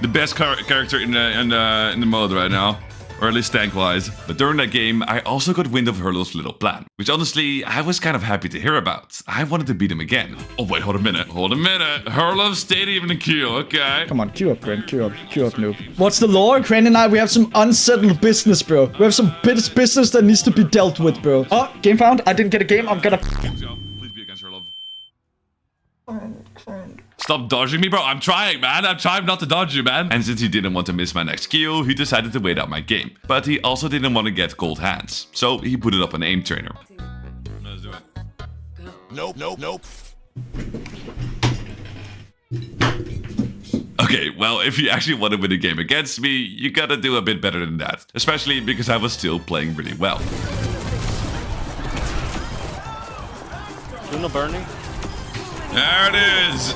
S1: the best character in the mode right now. Or at least tank-wise. But during that game, I also got wind of Hurlof's little plan. Which honestly, I was kind of happy to hear about. I wanted to beat him again. Oh wait, hold a minute. Hurlof stayed even in queue, okay.
S2: Come on, queue up, Cran. Queue up, noob. What's the lore? Cran and I, we have some unsettled business, bro. We have some business that needs to be dealt with, bro. Oh, game found. I didn't get a game. I'm gonna...
S1: Please be against Hurof. Stop dodging me, bro. I'm trying, man. I'm trying not to dodge you, man. And since he didn't want to miss my next kill, he decided to wait out my game. But he also didn't want to get cold hands. So he put it up on aim trainer. Let's do it.
S3: Nope.
S1: Okay, well, if you actually want to win a game against me, you gotta do a bit better than that. Especially because I was still playing really well.
S8: Juno burning.
S1: There it is.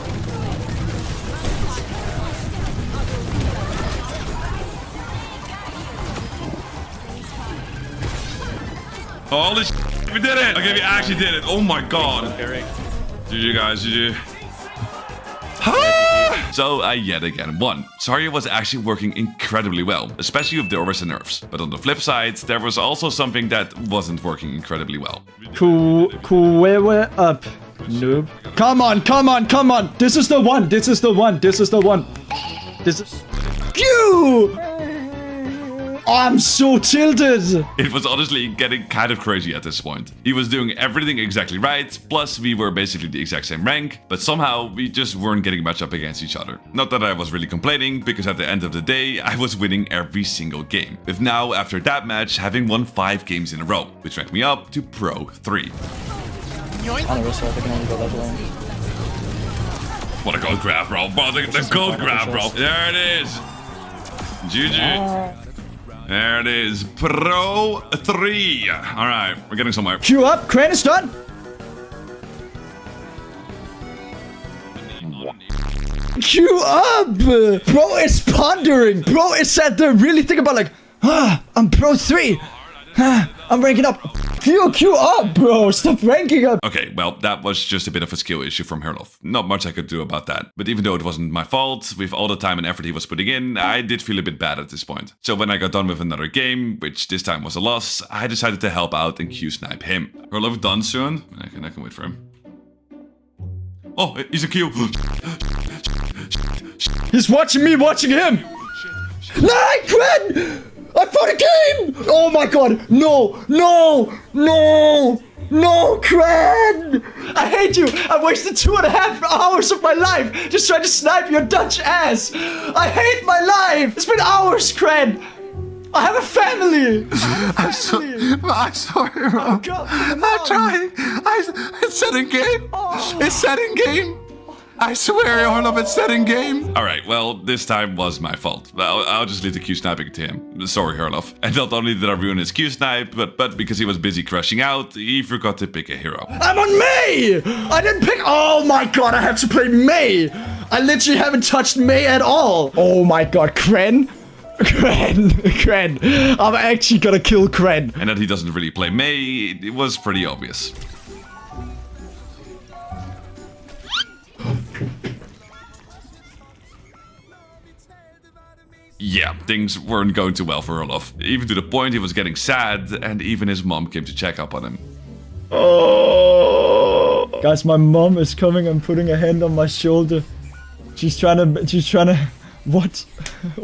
S1: Holy shit, we did it! Okay, we actually did it. Oh my god. GG guys, GG. So I yet again won. Zarya was actually working incredibly well, especially with the Orisa nerfs. But on the flip side, there was also something that wasn't working incredibly well.
S2: Cool up, noob. Come on. This is the one. This is... You! I'm so tilted!
S1: It was honestly getting kind of crazy at this point. He was doing everything exactly right, plus we were basically the exact same rank, but somehow we just weren't getting much up against each other. Not that I was really complaining, because at the end of the day, I was winning every single game. With now, after that match, having won 5 games in a row, which ranked me up to Pro 3. What a gold grab, bro. The gold grab, bro. There it is. GG. There it is. Pro 3. Alright, we're getting somewhere.
S2: Queue up. Cran is done. Queue up. Bro is pondering. Bro is sat there really thinking about like, I'm Pro 3. I'm ranking up. Queue up, bro. Stop ranking up.
S1: Okay, well, that was just a bit of a skill issue from Hurof. Not much I could do about that. But even though it wasn't my fault, with all the time and effort he was putting in, I did feel a bit bad at this point. So when I got done with another game, which this time was a loss, I decided to help out and Q-snipe him. Hurof done soon. I can wait for him. Oh, he's a Q.
S2: He's watching me, watching him. Nah, Cran! I found a game! Oh my god! No! Cran! I hate you! I wasted 2.5 hours of my life just trying to snipe your Dutch ass! I hate my life! It's been hours, Cran! I have a family!
S1: I'm sorry, bro.
S2: Oh, God,
S1: I'm trying. It's set in game. It's set in game. I swear, Hurof, it's set in game. All right, well, this time was my fault. I'll just leave the Q sniping to him. Sorry, Hurof. And not only did I ruin his Q snipe, but because he was busy crushing out, he forgot to pick a hero.
S2: I'm on Mei! I didn't pick. Oh my god, I have to play Mei! I literally haven't touched Mei at all. Oh my god, Kren? Kren. I'm actually gonna kill Kren.
S1: And that he doesn't really play Mei, it was pretty obvious. Yeah, things weren't going too well for Hurof. Even to the point he was getting sad, and even his mom came to check up on him.
S2: Oh. Guys, my mom is coming and putting a hand on my shoulder. She's trying to... What?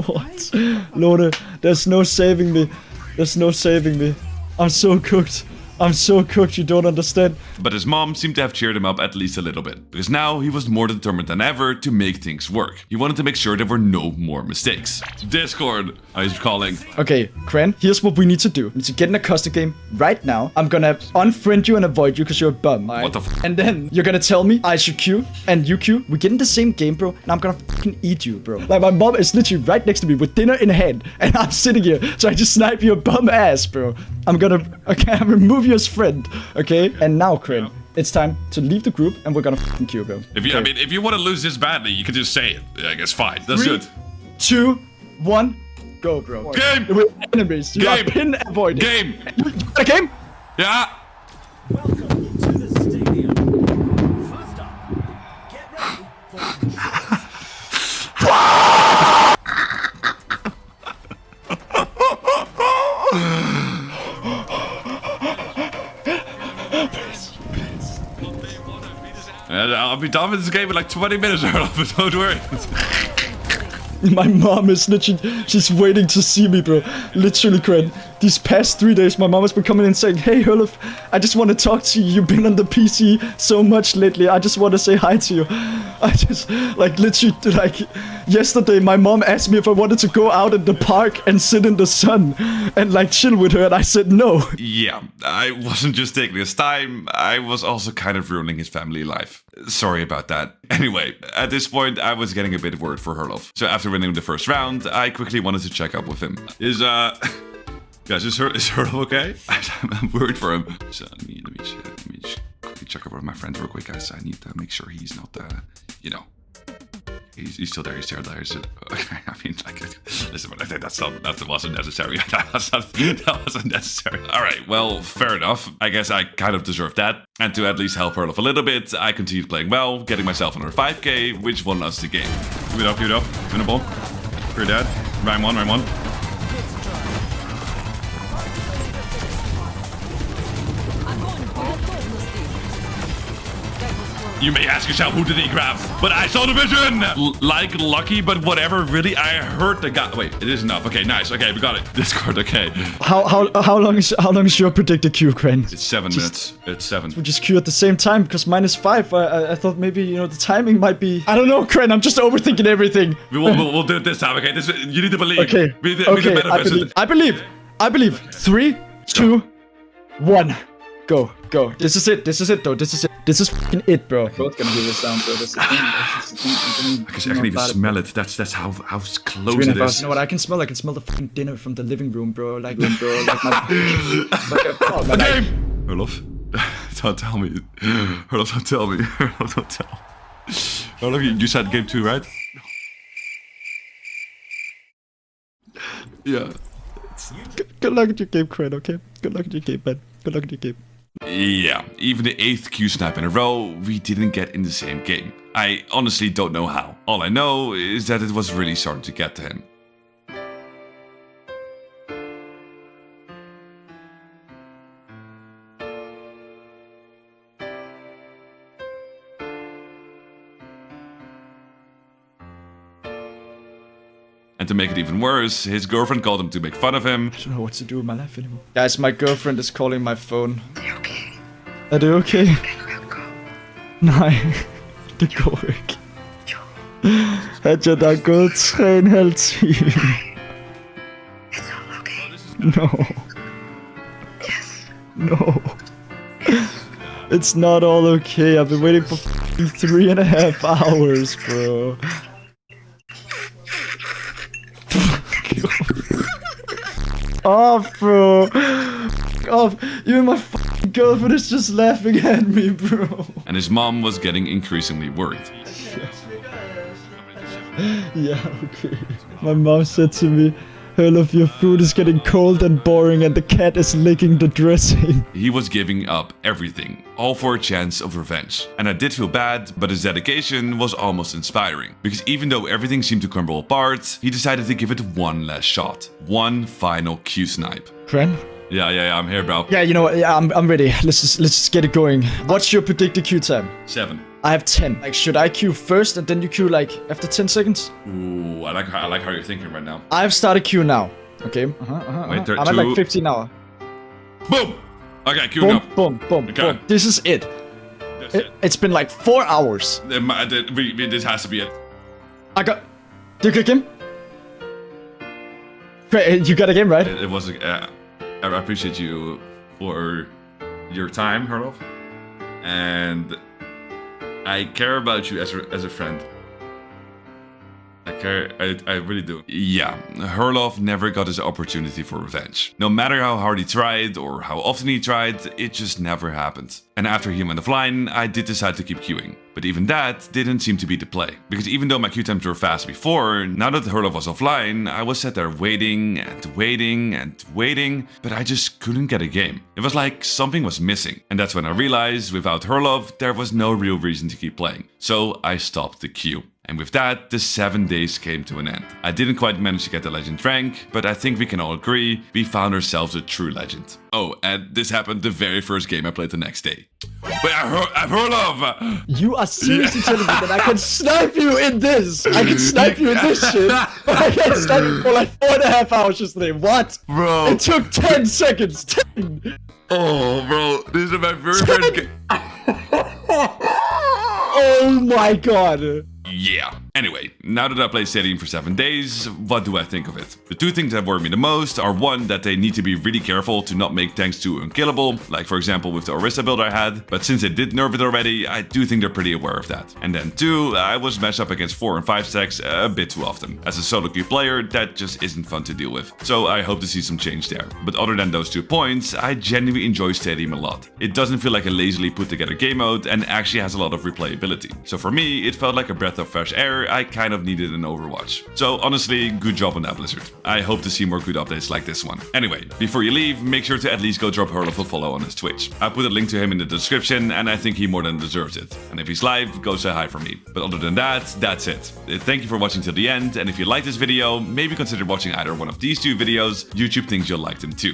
S2: What? Lord, there's no saving me. There's no saving me. I'm so cooked. I'm so cooked, you don't understand.
S1: But his mom seemed to have cheered him up at least a little bit, because now he was more determined than ever to make things work. He wanted to make sure there were no more mistakes. Discord, he's calling.
S2: Okay, Kren, here's what we need to do. We need to get in a custom game right now. I'm gonna unfriend you and avoid you because you're a bum.
S1: What the f?
S2: And then you're gonna tell me I should Q and you Q. We get in the same game, bro, and I'm gonna fucking eat you, bro. Like, my mom is literally right next to me with dinner in hand, and I'm sitting here trying to snipe your bum ass, bro. I'm gonna remove you as friend, okay? And now, Kren, it's time to leave the group, and we're gonna fucking Q, bro.
S1: If you, I mean, if you want to lose this badly, you can just say it. I guess fine. That's
S2: 3,
S1: good.
S2: 2, 1, go, bro.
S1: Game.
S2: We're enemies. You
S1: Game.
S2: are pin avoided.
S1: Game.
S2: You got a game?
S1: Yeah.
S4: Welcome to the stadium. First up, get ready
S1: I'll be done with this game in like 20 minutes, Hurof, don't worry.
S2: My mom is literally, she's waiting to see me, bro. Literally, Kren. These past 3 days, my mom has been coming in saying, hey, Hurof, I just want to talk to you. You've been on the PC so much lately. I just want to say hi to you. I just, like, literally, like, yesterday, my mom asked me if I wanted to go out in the park and sit in the sun and, like, chill with her, and I said no.
S1: Yeah, I wasn't just taking his time, I was also kind of ruining his family life. Sorry about that. Anyway, at this point, I was getting a bit worried for Hurof. So after winning the first round, I quickly wanted to check up with him. Guys, is Hurof okay? I'm worried for him. So let me just quickly check up with my friend real quick, guys. I need to make sure he's not, you know, he's still there. He's still there. So, okay, I mean, like, listen, but I think that wasn't necessary. that wasn't necessary. All right, well, fair enough. I guess I kind of deserved that. And to at least help Hurof a little bit, I continued playing well, getting myself under 5k, which won us the game. Give it up, win a ball. You're dead. Round one. You may ask yourself, who did he grab? But I saw the vision! Like lucky, but whatever, really, I heard the guy. Wait, it is enough. Okay, nice. Okay, we got it. Discord, okay.
S2: How long is your predicted Q, Kren?
S1: It's 7 minutes. It's 7.
S2: We just Q at the same time because mine is 5. I thought maybe, you know, the timing might be... I don't know, Kren, I'm just overthinking everything.
S1: We'll do it this time, okay? You need to believe.
S2: Okay, I believe. 3, 2, 1. Go. This is it, though. This is fucking it, bro.
S10: Both gonna do this down, bro. That's the thing.
S1: I can even smell it. That's how close it is.
S2: You know what I can smell? I can smell the fucking dinner from the living room, bro. Like my...
S1: Okay! Hurof, don't tell me. Hurof, don't tell me. Hurof, don't tell me. Hurof, you said game 2, right? Yeah.
S2: Good luck at your game, Kren, okay? Good luck at your game, man. Good luck at your game.
S1: Yeah, even the 8th Q snipe in a row, we didn't get in the same game. I honestly don't know how. All I know is that it was really starting to get to him. And to make it even worse, his girlfriend called him to make fun of him.
S2: I don't know what to do with my life anymore. Guys, my girlfriend is calling my phone. Er det okay? Nej, det går ikke. At jeg der er gået 3,5 timer. No. No. It's not all okay. I've been waiting for 3.5 hours, bro. Off, bro. Off. Even my girlfriend is just laughing at me, bro.
S1: And his mom was getting increasingly worried.
S2: Yeah, okay. My mom said to me, Hurof, your food is getting cold and boring and the cat is licking the dressing.
S1: He was giving up everything, all for a chance of revenge. And I did feel bad, but his dedication was almost inspiring. Because even though everything seemed to crumble apart, he decided to give it one last shot. One final Q snipe.
S2: Kren?
S1: Yeah, I'm here, bro.
S2: Yeah, you know what? Yeah, I'm ready. Let's just get it going. What's your predicted Q time?
S1: 7.
S2: I have 10. Like, should I Q first and then you Q like after 10 seconds?
S1: Ooh, I like how you're thinking right now.
S2: I've started Q now. Okay.
S1: Wait,
S2: I'm at like 15 now.
S1: Boom! Okay, queuing
S2: Boom,
S1: up.
S2: boom, boom,
S1: Okay.
S2: boom. This is it. It's been like 4 hours.
S1: This has to be it.
S2: I got... Did you click him? Great, you got a game, right?
S1: It was... I appreciate you for your time, Hurof. And I care about you as a friend. I really do. Yeah, Hurof never got his opportunity for revenge. No matter how hard he tried or how often he tried, it just never happened. And after he went offline, I did decide to keep queuing. But even that didn't seem to be the play. Because even though my queue times were fast before, now that Hurof was offline, I was sat there waiting and waiting and waiting, but I just couldn't get a game. It was like something was missing. And that's when I realized without Hurof, there was no real reason to keep playing. So I stopped the queue. And with that, the 7 days came to an end. I didn't quite manage to get the legend rank, but I think we can all agree we found ourselves a true legend. Oh, and this happened the very first game I played the next day. Wait, I've heard of...
S2: You are seriously telling me that I can snipe you in this? I can snipe you in this shit? But I can't snipe you for like 4.5 hours yesterday. What?
S1: Bro.
S2: It took 10 seconds. 10.
S1: Oh, bro. This is my very first game.
S2: Oh my god.
S1: Yeah. Anyway, now that I played Stadium for 7 days, what do I think of it? The two things that worry me the most are one, that they need to be really careful to not make tanks too unkillable, like for example with the Orisa build I had, but since they did nerf it already, I do think they're pretty aware of that. And then two, I was matched up against 4 and 5 stacks a bit too often. As a solo queue player, that just isn't fun to deal with. So I hope to see some change there. But other than those 2 points, I genuinely enjoy Stadium a lot. It doesn't feel like a lazily put together game mode and actually has a lot of replayability. So for me, it felt like a breath of fresh air I kind of needed in Overwatch. So honestly, good job on that, Blizzard. I hope to see more good updates like this one. Anyway, before you leave, make sure to at least go drop Hurof a follow on his Twitch. I put a link to him in the description and I think he more than deserves it. And if he's live, go say hi for me. But other than that, that's it. Thank you for watching till the end, and if you like this video, maybe consider watching either one of these 2 videos. YouTube thinks you'll like them too.